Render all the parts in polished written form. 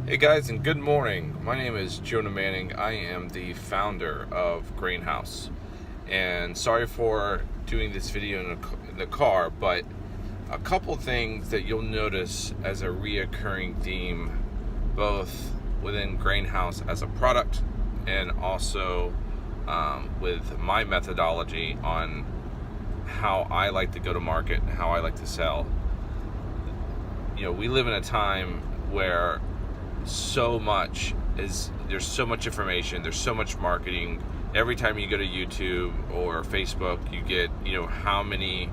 Hey guys, and good morning. My name is Jonah Manning. I am the founder of Grainhouse, and sorry for doing this video in the car, but a couple things that you'll notice as a reoccurring theme, both within Grainhouse as a product and also with my methodology on how I like to go to market and how I like to sell. You know, we live in a time where there's so much information, there's so much marketing. Every time you go to YouTube or Facebook, you get, how many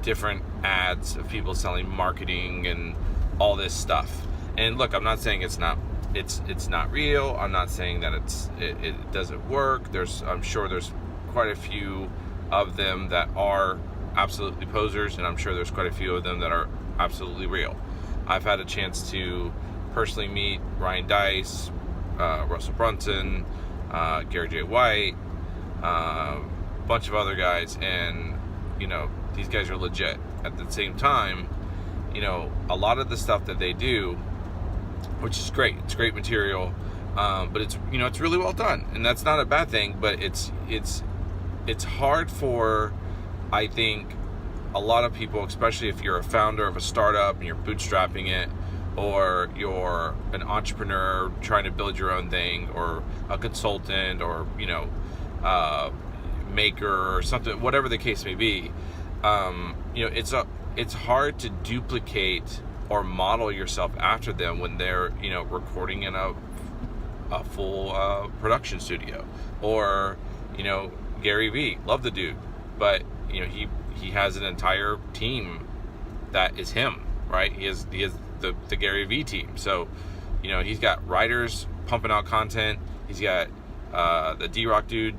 different ads of people selling marketing and all this stuff. And look, I'm not saying it's not real. I'm not saying that it doesn't work. I'm sure there's quite a few of them that are absolutely posers, and I'm sure there's quite a few of them that are absolutely real. I've had a chance to personally meet Ryan Dice, Russell Brunson, Gary J. White, bunch of other guys, and these guys are legit. At the same time, a lot of the stuff that they do, which is great, it's great material, but it's really well done, and that's not a bad thing. But it's hard for, I think, a lot of people, especially if you're a founder of a startup and you're bootstrapping it, or you're an entrepreneur trying to build your own thing, or a consultant, or maker or something, whatever the case may be. It's hard to duplicate or model yourself after them when they're recording in a full production studio. Or Gary V, love the dude, but he has an entire team that is him, right? He has the Gary V team. So, he's got writers pumping out content. He's got the D-Rock dude,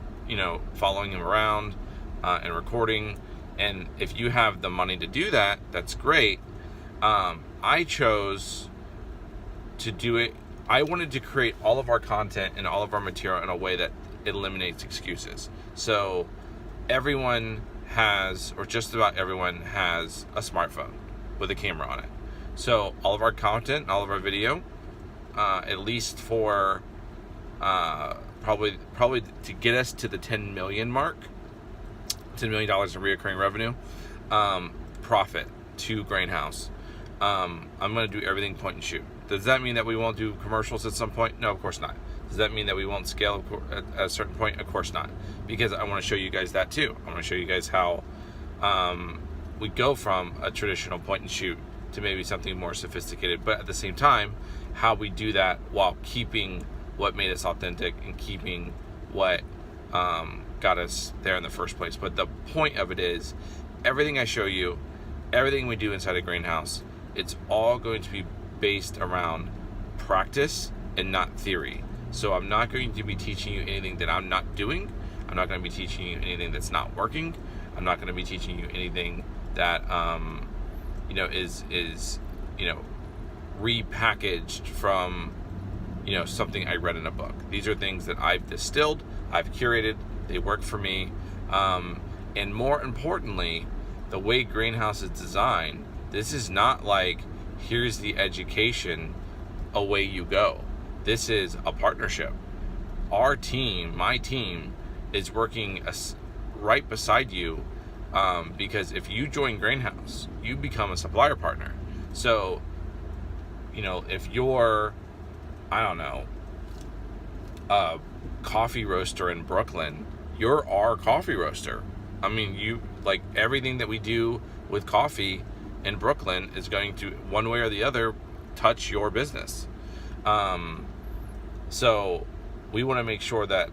following him around and recording. And if you have the money to do that, that's great. I chose to do it. I wanted to create all of our content and all of our material in a way that eliminates excuses. So everyone has, or just about everyone has, a smartphone with a camera on it. So all of our content, all of our video, at least for probably to get us to the 10 million mark, $10 million in recurring revenue, profit to Grainhouse. I'm going to do everything point and shoot. Does that mean that we won't do commercials at some point? No, of course not. Does that mean that we won't scale at a certain point? Of course not. Because I want to show you guys that too. I want to show you guys how we go from a traditional point and shoot to maybe something more sophisticated, but at the same time, how we do that while keeping what made us authentic and keeping what got us there in the first place. But the point of it is, everything I show you, everything we do inside of Grainhouse, it's all going to be based around practice and not theory. So I'm not going to be teaching you anything that I'm not doing. I'm not going to be teaching you anything that's not working. I'm not going to be teaching you anything that is repackaged from something I read in a book. These are things that I've distilled, I've curated, they work for me, and more importantly, the way Grainhouse is designed, this is not like, here's the education, away you go. This is a partnership. Our team, my team, is working right beside you, because if you join Grainhouse, you become a supplier partner. So, if you're, a coffee roaster in Brooklyn, you're our coffee roaster. I mean, everything that we do with coffee in Brooklyn is going to, one way or the other, touch your business. So we want to make sure that,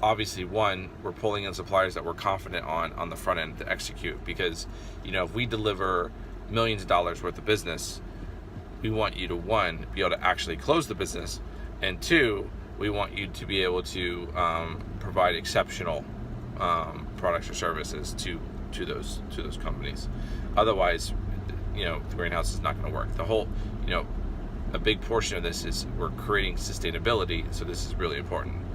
obviously, one, we're pulling in suppliers that we're confident on the front end to execute, because if we deliver millions of dollars worth of business, we want you to, one, be able to actually close the business, and two, we want you to be able to provide exceptional products or services to those companies. Otherwise, the Grainhouse is not going to work. The whole, a big portion of this is we're creating sustainability, so this is really important.